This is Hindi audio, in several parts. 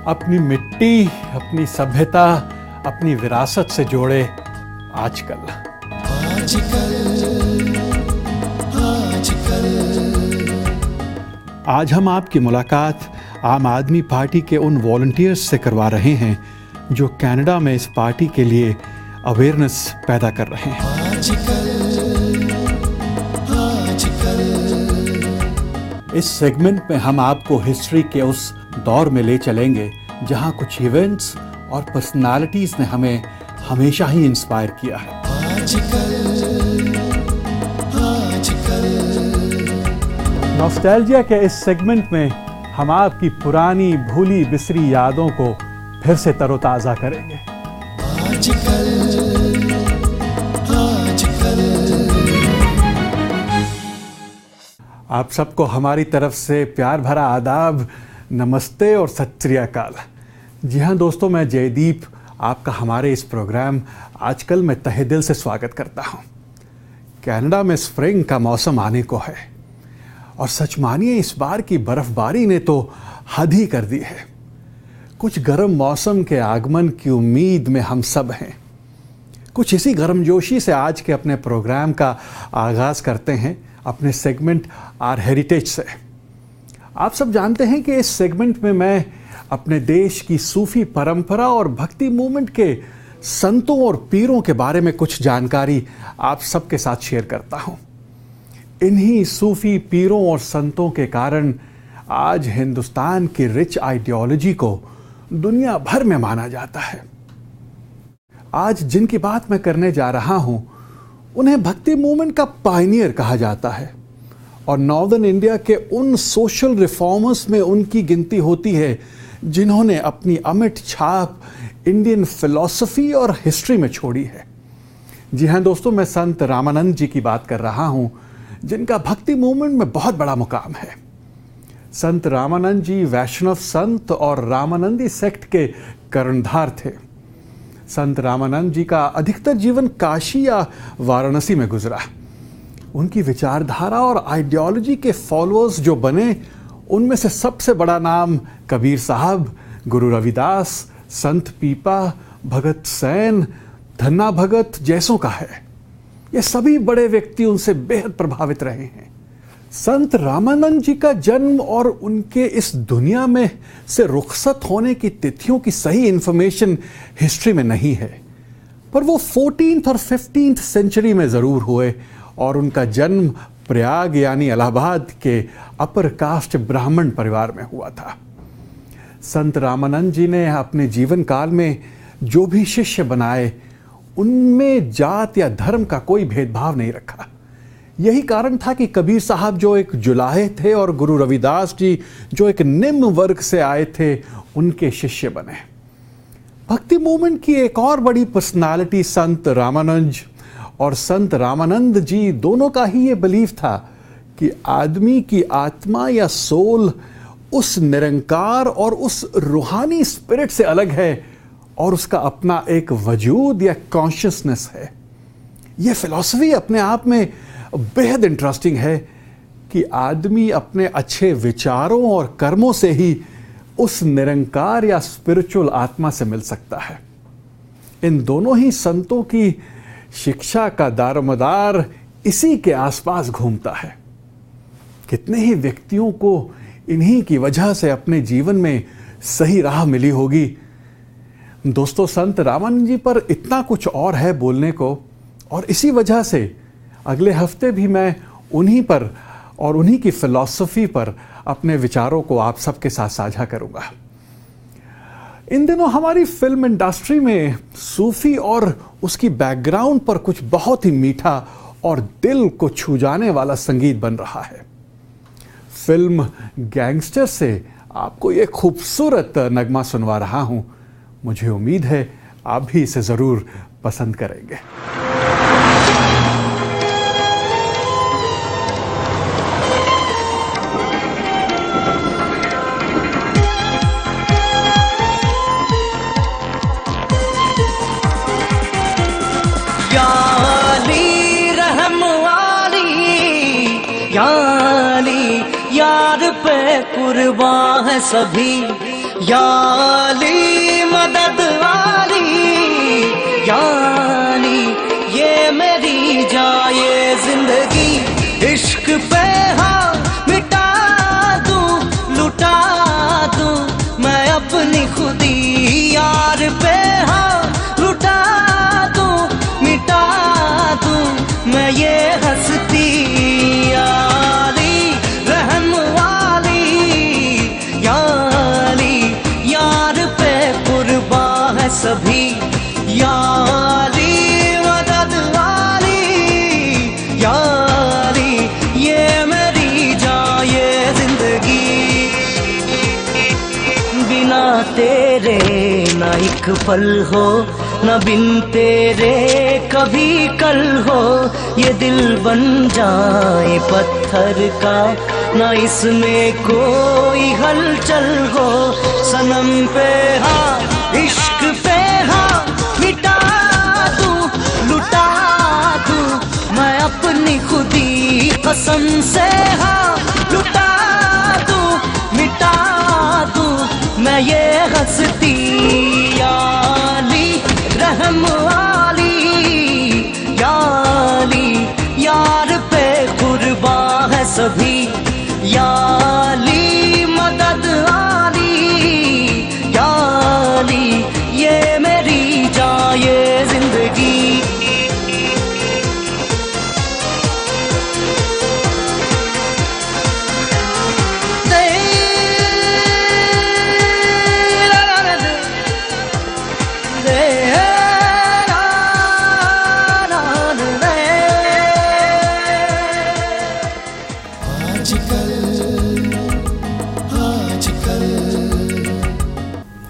अपनी मिट्टी, अपनी सभ्यता, अपनी विरासत से जोड़े आजकल। आज हम आपकी मुलाकात आम आदमी पार्टी के उन वॉलंटियर्स से करवा रहे हैं जो कनाडा में इस पार्टी के लिए अवेयरनेस पैदा कर रहे हैं। इस सेगमेंट में हम आपको हिस्ट्री के उस दौर में ले चलेंगे जहां कुछ इवेंट्स और पर्सनालिटीज ने हमें हमेशा ही इंस्पायर किया है। नॉस्टैल्जिया के इस सेगमेंट में हम आपकी पुरानी भूली बिसरी यादों को फिर से तरोताजा करेंगे। आप सबको हमारी तरफ से प्यार भरा आदाब, नमस्ते और सत श्री अकाल। जी हाँ दोस्तों, मैं जयदीप आपका हमारे इस प्रोग्राम आजकल में तहे दिल से स्वागत करता हूँ। कनाडा में स्प्रिंग का मौसम आने को है और सच मानिए इस बार की बर्फबारी ने तो हद ही कर दी है। कुछ गर्म मौसम के आगमन की उम्मीद में हम सब हैं। कुछ इसी गर्मजोशी से आज के अपने प्रोग्राम का आगाज करते हैं अपने सेगमेंट आर हेरिटेज से। आप सब जानते हैं कि इस सेगमेंट में मैं अपने देश की सूफी परंपरा और भक्ति मूवमेंट के संतों और पीरों के बारे में कुछ जानकारी आप सबके साथ शेयर करता हूं। इन्हीं सूफी पीरों और संतों के कारण आज हिंदुस्तान की रिच आइडियोलॉजी को दुनिया भर में माना जाता है। आज जिनकी बात मैं करने जा रहा हूं उन्हें भक्ति मूवमेंट का पायनियर कहा जाता है और नॉर्दर्न इंडिया के उन सोशल रिफॉर्मर्स में उनकी गिनती होती है जिन्होंने अपनी अमिट छाप इंडियन फिलॉसफी और हिस्ट्री में छोड़ी है। जी हाँ दोस्तों, मैं संत रामानंद जी की बात कर रहा हूं जिनका भक्ति मूवमेंट में बहुत बड़ा मुकाम है। संत रामानंद जी वैष्णव संत और रामानंदी सेक्ट के कर्णधार थे। संत रामानंद जी का अधिकतर जीवन काशी या वाराणसी में गुजरा। उनकी विचारधारा और आइडियोलॉजी के फॉलोअर्स जो बने उनमें से सबसे बड़ा नाम कबीर साहब, गुरु रविदास, संत पीपा, भगत सैन, धन्ना भगत जैसों का है। ये सभी बड़े व्यक्ति उनसे बेहद प्रभावित रहे हैं। संत रामानंद जी का जन्म और उनके इस दुनिया में से रुखसत होने की तिथियों की सही इंफॉर्मेशन हिस्ट्री में नहीं है, पर वो 14th और 15th सेंचुरी में जरूर हुए और उनका जन्म प्रयाग यानी इलाहाबाद के अपर कास्ट ब्राह्मण परिवार में हुआ था। संत रामानंद जी ने अपने जीवन काल में जो भी शिष्य बनाए उनमें जात या धर्म का कोई भेदभाव नहीं रखा। यही कारण था कि कबीर साहब जो एक जुलाहे थे और गुरु रविदास जी जो एक निम्न वर्ग से आए थे उनके शिष्य बने। भक्ति मूवमेंट की एक और बड़ी पर्सनालिटी संत रामानुज और संत रामानंद जी दोनों का ही ये बिलीफ था कि आदमी की आत्मा या सोल उस निरंकार और उस रूहानी स्पिरिट से अलग है और उसका अपना एक वजूद या कॉन्शियसनेस है। यह फिलॉसफी अपने आप में बेहद इंटरेस्टिंग है कि आदमी अपने अच्छे विचारों और कर्मों से ही उस निरंकार या स्पिरिचुअल आत्मा से मिल सकता है। इन दोनों ही संतों की शिक्षा का दारोमदार इसी के आसपास घूमता है। कितने ही व्यक्तियों को इन्हीं की वजह से अपने जीवन में सही राह मिली होगी। दोस्तों, संत रामानंद जी पर इतना कुछ और है बोलने को और इसी वजह से अगले हफ्ते भी मैं उन्हीं पर और उन्हीं की फिलॉसफी पर अपने विचारों को आप सबके साथ साझा करूंगा। इन दिनों हमारी फिल्म इंडस्ट्री में सूफी और उसकी बैकग्राउंड पर कुछ बहुत ही मीठा और दिल को छू जाने वाला संगीत बन रहा है। फिल्म गैंगस्टर से आपको ये खूबसूरत नगमा सुनवा रहा हूं। मुझे उम्मीद है आप भी इसे जरूर पसंद करेंगे। यार पे कुर्बान है सभी, याली मदद वाली, याली ये मेरी जाए जिंदगी, इश्क पे हाँ मिटा दूं, लुटा दूं मैं अपनी खुदी, यार पे हाँ लुटा दूं, मिटा दूं मैं ये हंसती, याली रहम वाली, याली यार पे कुर्बा है सभी, याली मदद वाली, याली ये मेरी जाए जिंदगी, बिना तेरे ना एक पल हो, न बिन तेरे कभी कल हो, ये दिल बन जाए पत्थर का, ना इसमें कोई हलचल हो, सनम पे हाँ इश्क पे हाँ मिटा दूं, लुटा दूं मैं अपनी खुदी, कसम से हाँ लुटा दूं, मिटा दूं मैं ये हंसती, याली रहम वाली, याली यार पे कुर्बा है सभी, याली मदद वाली, याली ये मेरी जाए जिंदगी।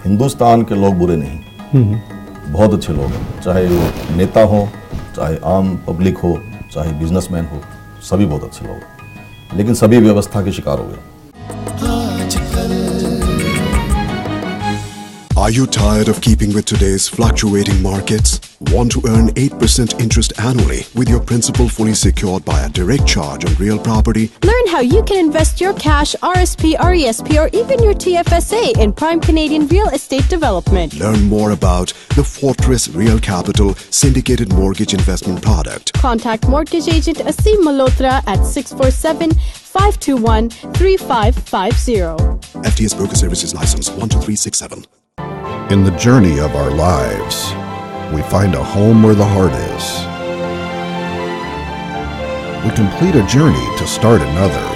हिंदुस्तान के लोग बुरे नहीं, बहुत अच्छे लोग हैं, चाहे वो नेता हो, चाहे आम पब्लिक हो, चाहे बिजनेसमैन हो, सभी बहुत अच्छे लोग हैं, लेकिन सभी व्यवस्था के शिकार हो गए। Are you tired of keeping with today's fluctuating markets? Want to earn 8% interest annually with your principal fully secured by a direct charge on real property? Learn how you can invest your cash, RSP, RESP, or even your TFSA in prime Canadian real estate development. Learn more about the Fortress Real Capital syndicated mortgage investment product. Contact mortgage agent Asim Malhotra at 647-521-3550. FTS Broker Services License 12367. In the journey of our lives, we find a home where the heart is. We complete a journey to start another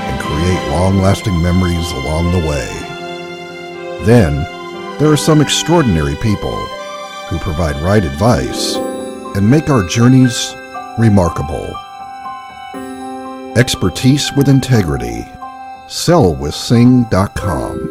and create long-lasting memories along the way. Then, there are some extraordinary people who provide right advice and make our journeys remarkable. Expertise with integrity. Sellwithsing.com.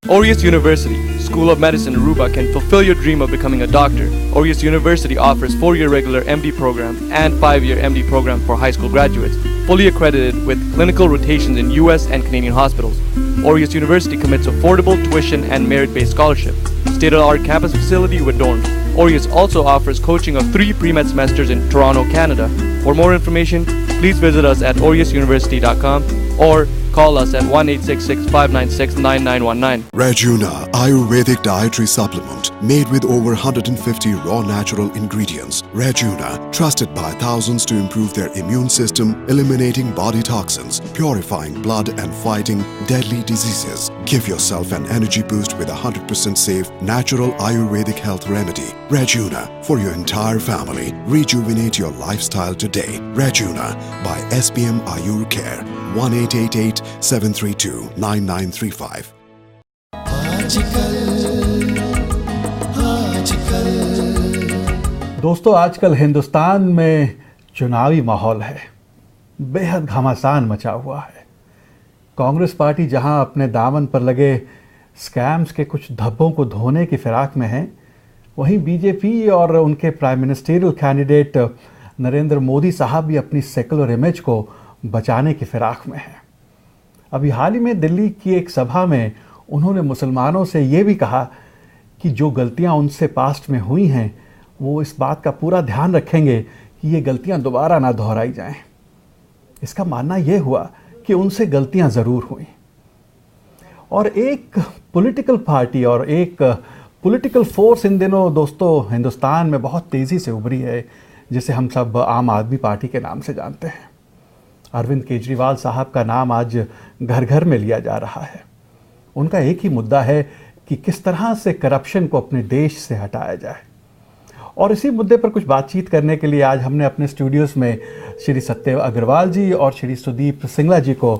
Aureus University, School of Medicine Aruba can fulfill your dream of becoming a doctor. Aureus University offers 4-year regular MD program and 5-year MD program for high school graduates, fully accredited with clinical rotations in US and Canadian hospitals. Aureus University commits affordable tuition and merit-based scholarship, state-of-the-art campus facility with dorms. Aureus also offers coaching of 3 pre-med semesters in Toronto, Canada. For more information, please visit us at aureusuniversity.com or call us at 1-866-596-9919. Rajuna Ayurvedic Dietary Supplement made with over 150 raw natural ingredients. Rajuna, trusted by thousands to improve their immune system, eliminating body toxins, purifying blood and fighting deadly diseases. Give yourself an energy boost with a 100% safe natural Ayurvedic health remedy. Rajuna, for your entire family. Rejuvenate your lifestyle today. Rajuna by SPM Ayur Care. 1-888-732-9935. दोस्तों, आजकल हिंदुस्तान में चुनावी माहौल है, बेहद घमासान मचा हुआ है। कांग्रेस पार्टी जहां अपने दामन पर लगे स्कैम्स के कुछ धब्बों को धोने की फिराक में है, वहीं बीजेपी और उनके prime ministerial candidate Narendra Modi साहब भी अपनी सेकुलर इमेज को बचाने की फिराक में हैं। अभी हाल ही में दिल्ली की एक सभा में उन्होंने मुसलमानों से ये भी कहा कि जो गलतियां उनसे पास्ट में हुई हैं, वो इस बात का पूरा ध्यान रखेंगे कि ये गलतियां दोबारा ना दोहराई जाएं। इसका मानना ये हुआ कि उनसे गलतियां ज़रूर हुई। और एक पॉलिटिकल पार्टी और एक पॉलिटिकल फोर्स इन दिनों दोस्तों हिंदुस्तान में बहुत तेज़ी से उभरी है, जिसे हम सब आम आदमी पार्टी के नाम से जानते हैं। अरविंद केजरीवाल साहब का नाम आज घर घर में लिया जा रहा है। उनका एक ही मुद्दा है कि किस तरह से करप्शन को अपने देश से हटाया जाए। और इसी मुद्दे पर कुछ बातचीत करने के लिए आज हमने अपने स्टूडियोज़ में श्री सत्य अग्रवाल जी और श्री सुदीप सिंगला जी को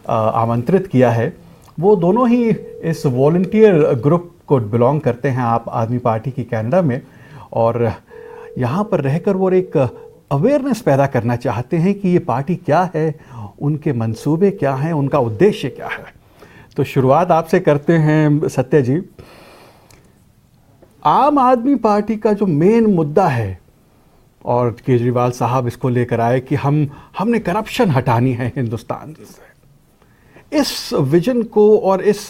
आमंत्रित किया है। वो दोनों ही इस वॉलंटियर ग्रुप को बिलोंग करते हैं आप आदमी पार्टी की कनाडा में, और यहाँ पर रहकर वो एक अवेयरनेस पैदा करना चाहते हैं कि ये पार्टी क्या है, उनके मंसूबे क्या हैं, उनका उद्देश्य क्या है। तो शुरुआत आपसे करते हैं सत्य जी। आम आदमी पार्टी का जो मेन मुद्दा है, और केजरीवाल साहब इसको लेकर आए कि हमने करप्शन हटानी है हिंदुस्तान से, इस विजन को और इस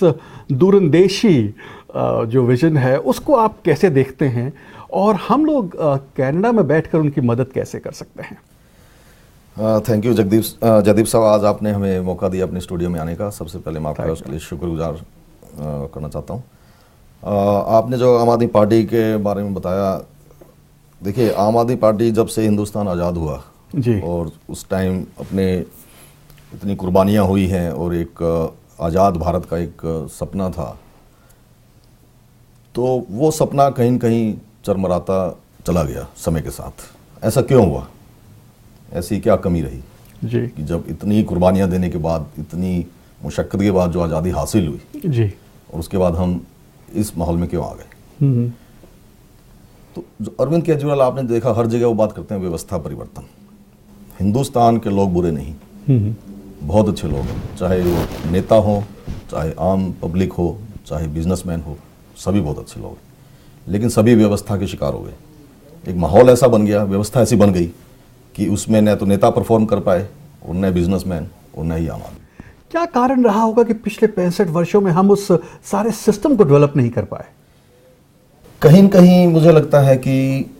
दूरंदेशी जो विजन है उसको आप कैसे देखते हैं, और हम लोग कनाडा में बैठकर उनकी मदद कैसे कर सकते हैं? थैंक यू जयदीप साहब, आज आपने हमें मौका दिया अपने स्टूडियो में आने का। सबसे पहले मैं आपका उसके लिए शुक्रगुजार करना चाहता हूँ। आपने जो आम आदमी पार्टी के बारे में बताया, देखिए आम आदमी पार्टी जब से हिंदुस्तान आज़ाद हुआ जी, और उस टाइम अपने इतनी कुर्बानियाँ हुई हैं और एक आज़ाद भारत का एक सपना था, तो वो सपना कहीं न कहीं चरमराता चला गया समय के साथ। ऐसा क्यों हुआ? ऐसी क्या कमी रही जी कि जब इतनी कुर्बानियाँ देने के बाद, इतनी मुशक्क़त के बाद जो आज़ादी हासिल हुई जी, और उसके बाद हम इस माहौल में क्यों आ गए? तो जो अरविंद केजरीवाल आपने देखा हर जगह वो बात करते हैं व्यवस्था परिवर्तन। हिंदुस्तान के लोग बुरे नहीं, बहुत अच्छे लोग हैं, चाहे वो नेता हो, चाहे आम पब्लिक हो, चाहे बिजनेसमैन हो, सभी बहुत अच्छे लोग हैं। लेकिन सभी व्यवस्था के शिकार हो गए। एक माहौल ऐसा बन गया, व्यवस्था ऐसी बन गई कि उसमें न तो नेता परफॉर्म कर पाए और न बिजनेसमैन और न ही आम आदमी। क्या कारण रहा होगा कि पिछले 65 वर्षों में हम उस सारे सिस्टम को डेवलप नहीं कर पाए? कहीं न कहीं मुझे लगता है कि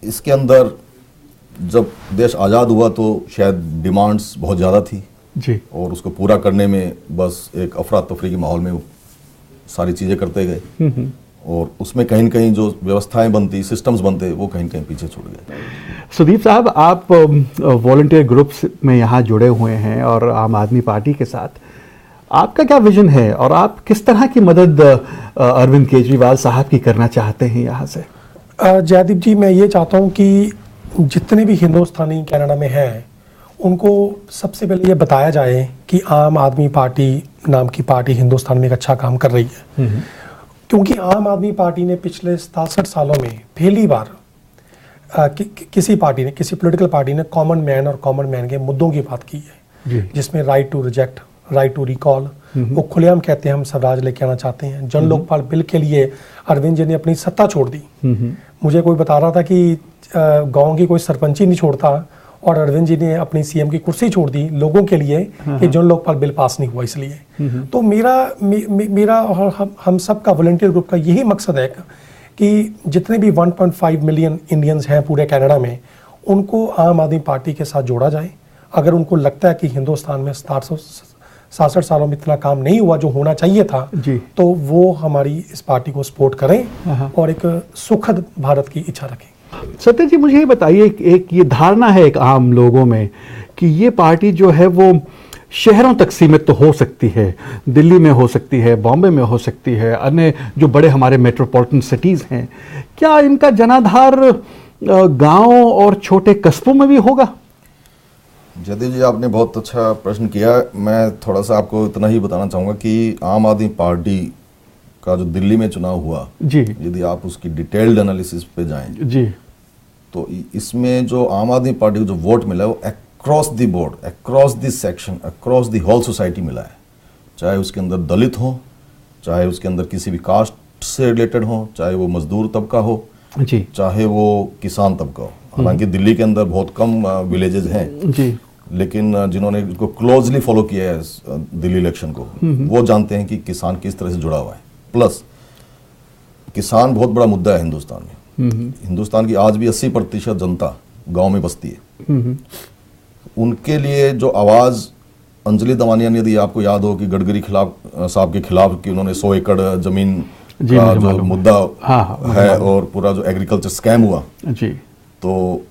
इसके अंदर जब देश आज़ाद हुआ तो शायद डिमांड्स बहुत ज़्यादा थी जी, और उसको पूरा करने में बस एक अफरा तफरी के माहौल में सारी चीज़ें करते गए, और उसमें कहीं न कहीं जो व्यवस्थाएं बनती, सिस्टम्स बनते, वो कहीं न कहीं पीछे छूट गए। सुदीप साहब, आप वॉलंटियर ग्रुप्स में यहाँ जुड़े हुए हैं और आम आदमी पार्टी के साथ, आपका क्या विजन है और आप किस तरह की मदद अरविंद केजरीवाल साहब की करना चाहते हैं यहाँ से? जयदीप जी, मैं ये चाहता हूँ कि जितने भी हिंदुस्तानी कनाडा में हैं उनको सबसे पहले ये बताया जाए कि आम आदमी पार्टी नाम की पार्टी हिंदुस्तान में एक अच्छा काम कर रही है। क्योंकि आम आदमी पार्टी ने पिछले 67 सालों में पहली बार किसी पार्टी ने, किसी पॉलिटिकल पार्टी ने कॉमन मैन और कॉमन मैन के मुद्दों की बात की है, जिसमें right to reject, right to recall, वो खुलेआम कहते हैं हम स्वराज लेके आना चाहते हैं। जन लोकपाल बिल के लिए अरविंद जी ने अपनी सत्ता छोड़ दी। मुझे कोई बता रहा था कि गांव की कोई सरपंच ही नहीं छोड़ता, और अरविंद जी ने अपनी सीएम की कुर्सी छोड़ दी लोगों के लिए कि जन लोकपाल बिल पास नहीं हुआ इसलिए। तो मेरा और हम सब का वॉलंटियर ग्रुप का यही मकसद है कि जितने भी 1.5 मिलियन इंडियंस हैं पूरे कनाडा में, उनको आम आदमी पार्टी के साथ जोड़ा जाए। अगर उनको लगता है कि हिंदुस्तान में 67 सालों में इतना काम नहीं हुआ जो होना चाहिए था, तो वो हमारी इस पार्टी को सपोर्ट करें और एक सुखद भारत की इच्छा रखें। सत्य जी, मुझे ये बताइए, एक ये धारणा है एक आम लोगों में कि ये पार्टी जो है वो शहरों तक सीमित तो हो सकती है, दिल्ली में हो सकती है, बॉम्बे में हो सकती है, अन्य जो बड़े हमारे मेट्रोपॉलिटन सिटीज़ हैं, क्या इनका जनाधार गांव और छोटे कस्बों में भी होगा? जयदीप जी, आपने बहुत अच्छा प्रश्न किया। मैं थोड़ा सा आपको इतना ही बताना चाहूँगा कि आम आदमी पार्टी का जो दिल्ली में चुनाव हुआ जी, यदि आप उसकी डिटेल्ड एनालिसिस पे जाएं जी, तो इसमें जो आम आदमी पार्टी को जो वोट मिला है वो across the board, across the section, across the whole society मिला है। चाहे उसके अंदर दलित हो, चाहे उसके अंदर किसी भी कास्ट से रिलेटेड हो, चाहे वो मजदूर तबका हो जी, चाहे वो किसान तबका हो। हालांकि दिल्ली के अंदर बहुत कम विलेजेस हैं जी, लेकिन जिन्होंने इसको क्लोजली फॉलो किया है दिल्ली इलेक्शन को, वो जानते हैं कि किसान किस तरह से जुड़ा हुआ है। प्लस किसान बहुत बड़ा मुद्दा है हिंदुस्तान में। हिंदुस्तान की आज भी 80% जनता गांव में बसती है। उनके लिए जो आवाज़ अंजलि दवानिया, यदि आपको याद हो कि गडकरी साहब के खिलाफ कि उन्होंने 100 एकड़ जमीन का जो मुद्दा है और पूरा जो एग्रीकल्चर स्कैम हुआ जी, तो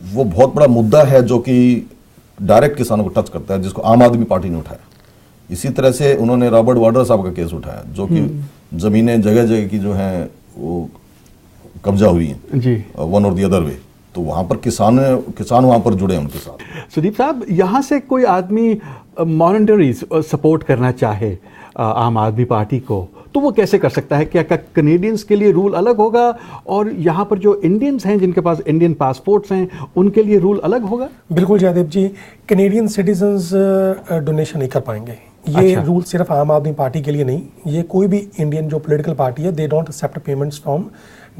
वो बहुत बड़ा मुद्दा है जो कि डायरेक्ट किसानों को टच करता है, जिसको आम आदमी पार्टी ने उठाया। इसी तरह से उन्होंने रॉबर्ट वाड्रा साहब का केस उठाया, जो कि जमीनें जगह जगह की जो हैं वो कब्जा हुई हैं जी, वन और दी अदर वे, तो वहाँ पर किसान वहाँ पर जुड़े उनके साथ। सुदीप साहब, यहाँ से कोई आदमी मॉनिटरी सपोर्ट करना चाहे आम आदमी पार्टी को, तो वो कैसे कर सकता है? क्या कनेडियंस के लिए रूल अलग होगा और यहाँ पर जो इंडियंस हैं जिनके पास इंडियन पासपोर्ट्स हैं उनके लिए रूल अलग होगा? बिल्कुल जयदेव जी, कनेडियन सिटीजन्स डोनेशन नहीं कर पाएंगे। ये अच्छा। रूल सिर्फ आम आदमी पार्टी के लिए नहीं, ये कोई भी इंडियन जो पॉलिटिकल पार्टी है, they don't accept payments from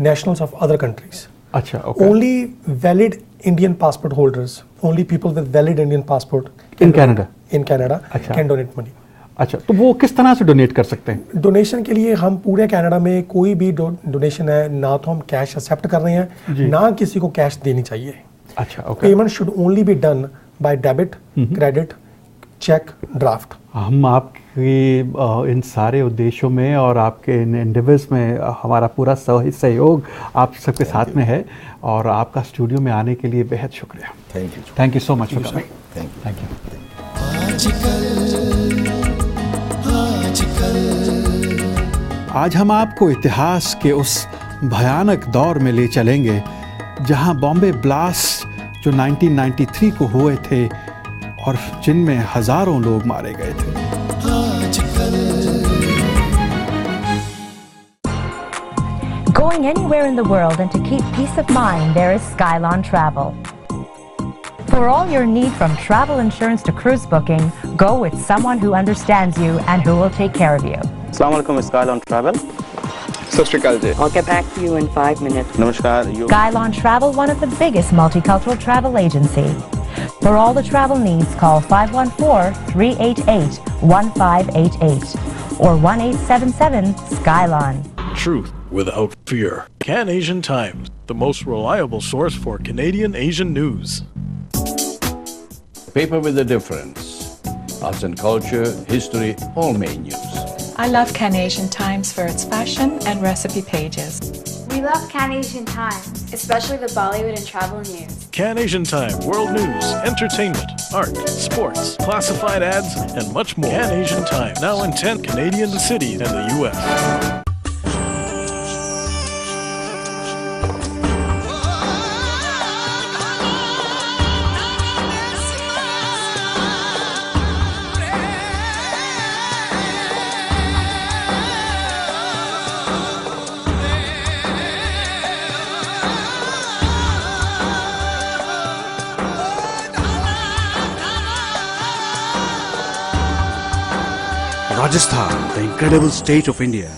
nationals of other countries. अच्छा, okay. Only valid Indian passport holders, only people with valid Indian passport in Canada can donate money. अच्छा, तो वो किस तरह से डोनेट कर सकते हैं? डोनेशन के लिए हम पूरे कनाडा में कोई भी डोनेशन है ना, तो हम कैश एक्सेप्ट कर रहे हैं, ना किसी को कैश देनी चाहिए। अच्छा, okay. Payment should only be done by debit, credit, cheque, draft. हम आपके इन सारे उद्देश्यों में और आपके इन एंडेवर्स में हमारा पूरा सहयोग आप सबके साथ में है, और आपका स्टूडियो में आने के लिए बेहद शुक्रिया। Thank you so much for coming. Thank you. आज हम आपको इतिहास के उस भयानक दौर में ले चलेंगे जहां बॉम्बे ब्लास्ट जो 1993 को हुए थे और जिनमें हजारों लोग मारे गए थे। Going anywhere in the world and to keep peace of mind, there is Skylon Travel. For all your need from travel insurance to cruise booking, go with someone who understands you and who will take care of you. Assalamu alaikum, Skylon Travel. Sat Shri Akal ji. I'll get back to you in 5 minutes. Namaskar. Skylon Travel, one of the biggest multicultural travel agency. For all the travel needs, call 514-388-1588 or 1-877-SKYLON. Truth without fear. Can Asian Times, the most reliable source for Canadian Asian news. Paper with a difference. Arts and culture, history, all main news. I love Can Asian Times for its fashion and recipe pages. We love Can Asian Times, especially the Bollywood and travel news. Can Asian Time, world news, entertainment, art, sports, classified ads, and much more. Can Asian Time, now in 10 Canadian cities and the U.S. Rajasthan, the incredible state of India.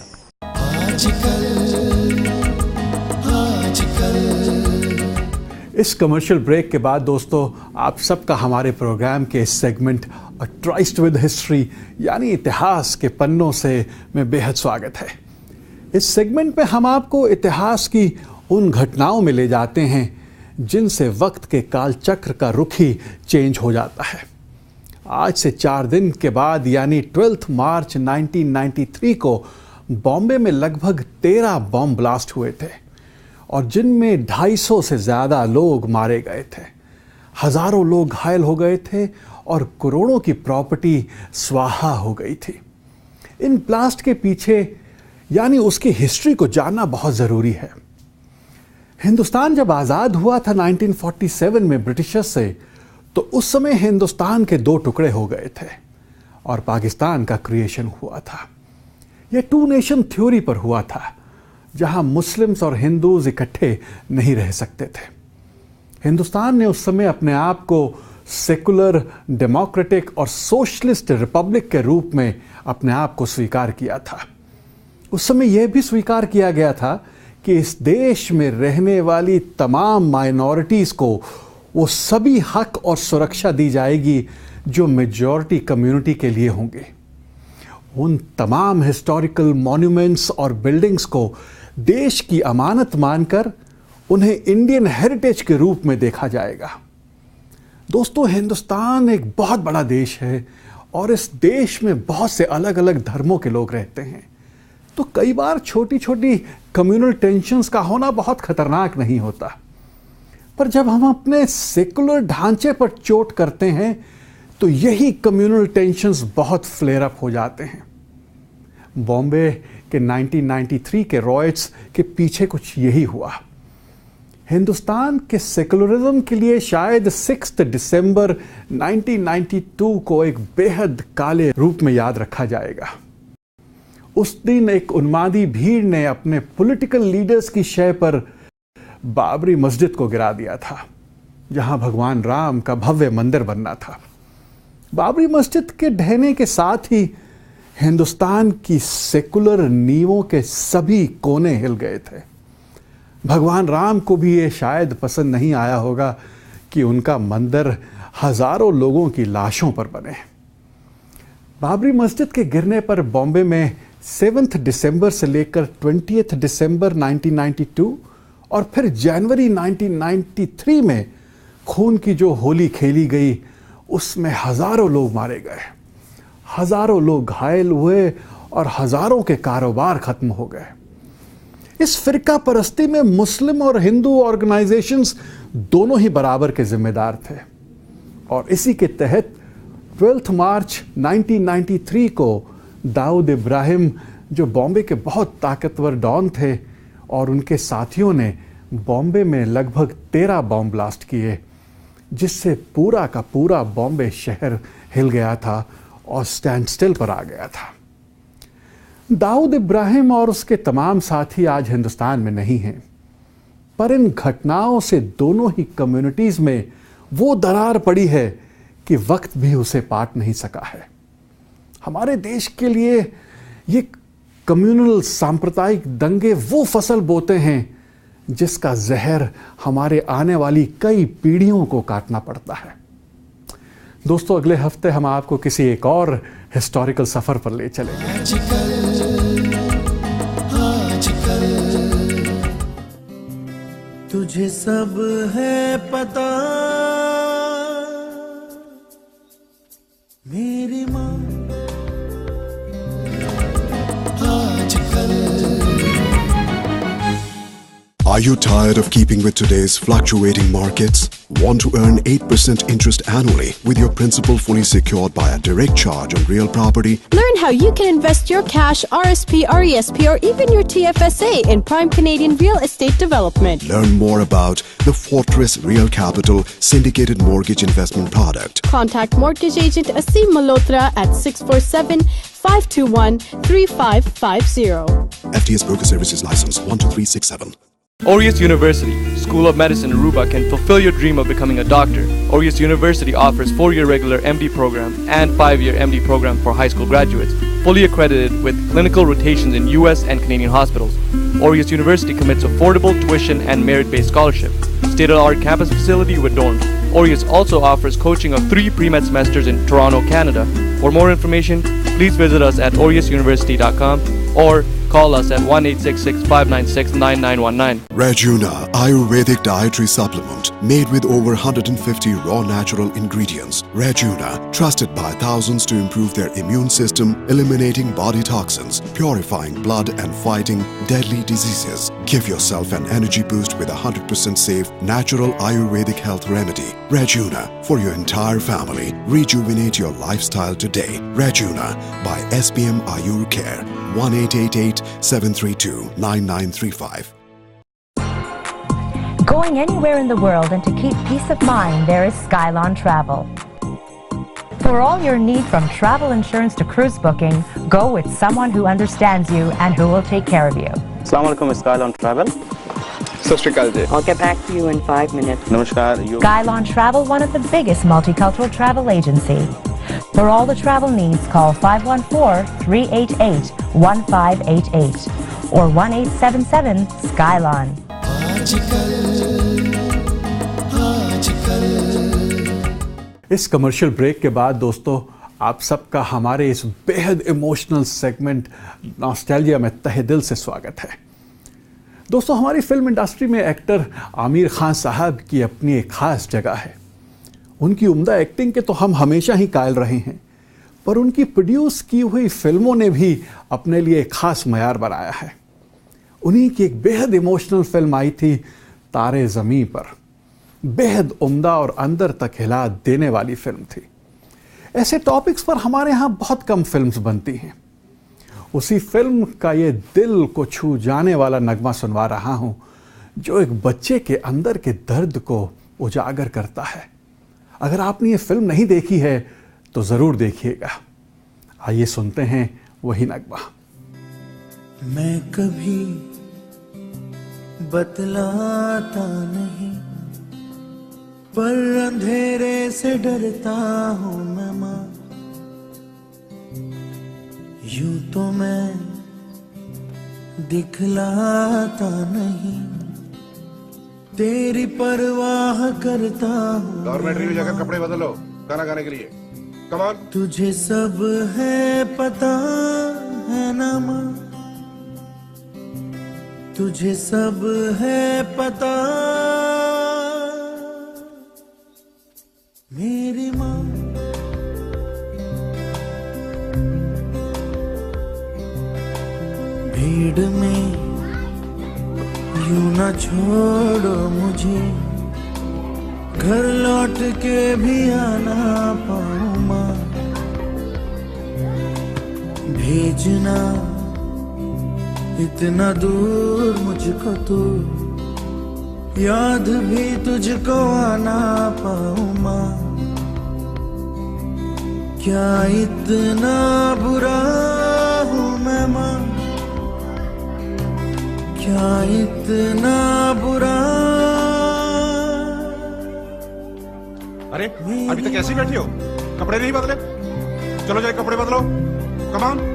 इस कमर्शियल ब्रेक के बाद दोस्तों, आप सबका हमारे प्रोग्राम के इस segment a tryst with history यानी इतिहास के पन्नों से में बेहद स्वागत है। इस सेगमेंट में हम आपको इतिहास की उन घटनाओं में ले जाते हैं जिनसे वक्त के कालचक्र का रुख ही चेंज हो जाता है। आज से 4 दिन के बाद यानी 12 मार्च 1993 को बॉम्बे में लगभग 13 बॉम्ब ब्लास्ट हुए थे और जिनमें 250 से ज़्यादा लोग मारे गए थे, हज़ारों लोग घायल हो गए थे और करोड़ों की प्रॉपर्टी स्वाहा हो गई थी। इन ब्लास्ट के पीछे यानी उसकी हिस्ट्री को जानना बहुत ज़रूरी है। हिंदुस्तान जब आज़ाद हुआ था 1947 में ब्रिटिशर्स से, तो उस समय हिंदुस्तान के 2 टुकड़े हो गए थे और पाकिस्तान का क्रिएशन हुआ था। यह 2 नेशन थ्योरी पर हुआ था, जहां मुस्लिम्स और हिंदूज इकट्ठे नहीं रह सकते थे। हिंदुस्तान ने उस समय अपने आप को सेकुलर, डेमोक्रेटिक और सोशलिस्ट रिपब्लिक के रूप में अपने आप को स्वीकार किया था। उस समय यह भी स्वीकार किया गया था कि इस देश में रहने वाली तमाम माइनॉरिटीज़ को वो सभी हक और सुरक्षा दी जाएगी जो मेजॉरिटी कम्युनिटी के लिए होंगे। उन तमाम हिस्टोरिकल मॉन्यूमेंट्स और बिल्डिंग्स को देश की अमानत मानकर उन्हें इंडियन हेरिटेज के रूप में देखा जाएगा। दोस्तों, हिंदुस्तान एक बहुत बड़ा देश है और इस देश में बहुत से अलग अलग धर्मों के लोग रहते हैं। तो कई बार छोटी छोटी कम्युनल टेंशन्स का होना बहुत खतरनाक नहीं होता, पर जब हम अपने सेकुलर ढांचे पर चोट करते हैं तो यही कम्युनल टेंशन्स बहुत फ्लेयर अप हो जाते हैं। बॉम्बे के 1993 के रॉयट्स के पीछे कुछ यही हुआ। हिंदुस्तान के सेकुलरिज्म के लिए शायद 6 दिसंबर 1992 को एक बेहद काले रूप में याद रखा जाएगा। उस दिन एक उन्मादी भीड़ ने अपने पॉलिटिकल लीडर्स की शय पर बाबरी मस्जिद को गिरा दिया था, जहां भगवान राम का भव्य मंदिर बनना था। बाबरी मस्जिद के ढहने के साथ ही हिंदुस्तान की सेकुलर नींवों के सभी कोने हिल गए थे। भगवान राम को भी ये शायद पसंद नहीं आया होगा कि उनका मंदिर हजारों लोगों की लाशों पर बने। बाबरी मस्जिद के गिरने पर बॉम्बे में 7 दिसंबर से लेकर 20 दिसंबर 1992 और फिर जनवरी 1993 में खून की जो होली खेली गई, उसमें हजारों लोग मारे गए, हजारों लोग घायल हुए और हजारों के कारोबार खत्म हो गए। इस फिरका परस्ती में मुस्लिम और हिंदू ऑर्गेनाइजेशंस दोनों ही बराबर के जिम्मेदार थे और इसी के तहत 12 मार्च 1993 को दाऊद इब्राहिम, जो बॉम्बे के बहुत ताकतवर डॉन थे, और उनके साथियों ने बॉम्बे में लगभग 13 बॉम्ब ब्लास्ट किए, जिससे पूरा का पूरा बॉम्बे शहर हिल गया था और स्टैंड स्टिल पर आ गया था। दाऊद इब्राहिम और उसके तमाम साथी आज हिंदुस्तान में नहीं हैं, पर इन घटनाओं से दोनों ही कम्युनिटीज में वो दरार पड़ी है कि वक्त भी उसे पाट नहीं सका है। हमारे देश के लिए ये कम्युनल सांप्रदायिक दंगे वो फसल बोते हैं जिसका जहर हमारे आने वाली कई पीढ़ियों को काटना पड़ता है। दोस्तों, अगले हफ्ते हम आपको किसी एक और हिस्टोरिकल सफर पर ले चलेंगे। तुझे सब है पता, मेरी माँ Are you tired of keeping with today's fluctuating markets? Want to earn 8% interest annually with your principal fully secured by a direct charge on real property? Learn how you can invest your cash, RSP, RESP, or even your TFSA in prime Canadian real estate development. Learn more about the Fortress Real Capital syndicated mortgage investment product. Contact mortgage agent Asim Malhotra at 647-521-3550. FTS Broker Services License 12367. Aureus University, School of Medicine Aruba can fulfill your dream of becoming a doctor. Aureus University offers 4-year regular MD program and 5-year MD program for high school graduates, fully accredited with clinical rotations in US and Canadian hospitals. Aureus University commits affordable tuition and merit-based scholarship, state-of-the-art campus facility with dorms. Aureus also offers coaching of 3 pre-med semesters in Toronto, Canada. For more information, please visit us at aureusuniversity.com or call us at 1-866-596-9919. Rajuna Ayurvedic Dietary Supplement made with over 150 raw natural ingredients. Rajuna, trusted by thousands to improve their immune system, eliminating body toxins, purifying blood and fighting deadly diseases. Give yourself an energy boost with a 100% safe natural Ayurvedic health remedy. Rajuna, for your entire family. Rejuvenate your lifestyle today. Rajuna by SPM Ayur Care. 1-888-732-9935. Going anywhere in the world and to keep peace of mind, there is Skylon Travel. For all your need from travel insurance to cruise booking, go with someone who understands you and who will take care of you. Assalamu alaikum, Skylon Travel. Sat Shri Akal ji. I'll get back to you in 5 minutes. Namaskar. Skylon Travel, one of the biggest multicultural travel agency. For all the travel needs, call 514-388-1588 or 1-877-SKYLON. इस कमर्शियल ब्रेक के बाद दोस्तों, आप सबका हमारे इस बेहद इमोशनल सेगमेंट नॉस्टैल्जिया में तहे दिल से स्वागत है। दोस्तों, हमारी फिल्म इंडस्ट्री में एक्टर आमिर खान साहब की अपनी एक खास जगह है। उनकी उम्दा एक्टिंग के तो हम हमेशा ही कायल रहे हैं, पर उनकी प्रोड्यूस की हुई फिल्मों ने भी अपने लिए एक खास मयार बनाया है। उन्हीं की एक बेहद इमोशनल फिल्म आई थी तारे ज़मीं पर, बेहद उम्दा और अंदर तक हिला देने वाली फिल्म थी। ऐसे टॉपिक्स पर हमारे यहाँ बहुत कम फिल्म्स बनती हैं। उसी फिल्म का ये दिल को छू जाने वाला नगमा सुनवा रहा हूँ, जो एक बच्चे के अंदर के दर्द को उजागर करता है। अगर आपने ये फिल्म नहीं देखी है तो ज़रूर देखिएगा। आइए सुनते हैं वही नगमा। मैं कभी बतलाता नहीं, पर अंधेरे से डरता हूँ मैं माँ। यूं तो मैं दिखलाता नहीं, तेरी परवाह करता हूँ। डॉर्मेट्री में जाकर कपड़े बदलो गाना गाने के लिए। Come on. तुझे सब है पता है ना माँ, तुझे सब है पता मेरी माँ। भीड़ में यूं ना छोड़ो मुझे, घर लौट के भी आना पाऊं माँ। भेजना इतना दूर मुझको तो, याद भी तुझको आना पाऊं माँ। क्या इतना बुरा हूँ मैं माँ, क्या इतना बुरा। अरे अभी तक ऐसे ही बैठी हो, कपड़े नहीं बदले? चलो जाए कपड़े बदलो। Come on.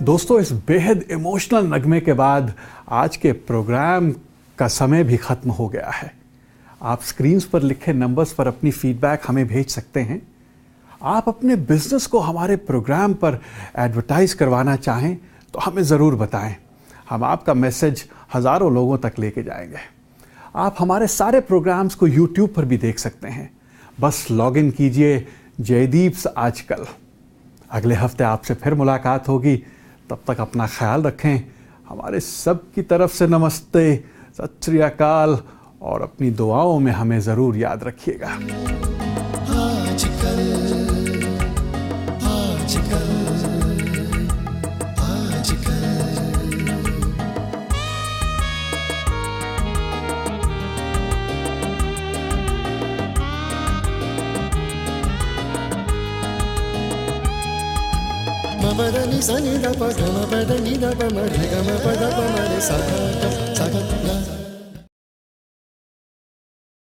दोस्तों, इस बेहद इमोशनल नगमे के बाद आज के प्रोग्राम का समय भी ख़त्म हो गया है। आप स्क्रीन्स पर लिखे नंबर्स पर अपनी फीडबैक हमें भेज सकते हैं। आप अपने बिजनेस को हमारे प्रोग्राम पर एडवर्टाइज करवाना चाहें तो हमें ज़रूर बताएं। हम आपका मैसेज हज़ारों लोगों तक लेके जाएंगे। आप हमारे सारे प्रोग्राम्स को यूट्यूब पर भी देख सकते हैं। बस लॉग इन कीजिए जयदीप्स आजकल। अगले हफ्ते आपसे फिर मुलाकात होगी। तब तक अपना ख्याल रखें। हमारे सब की तरफ से नमस्ते, सत श्री अकाल, और अपनी दुआओं में हमें ज़रूर याद रखिएगा। आजकल आजकल आजकल मपदनि सनि द प ग म पद नि द प म रे ग म प द प म रे सा ग सा ग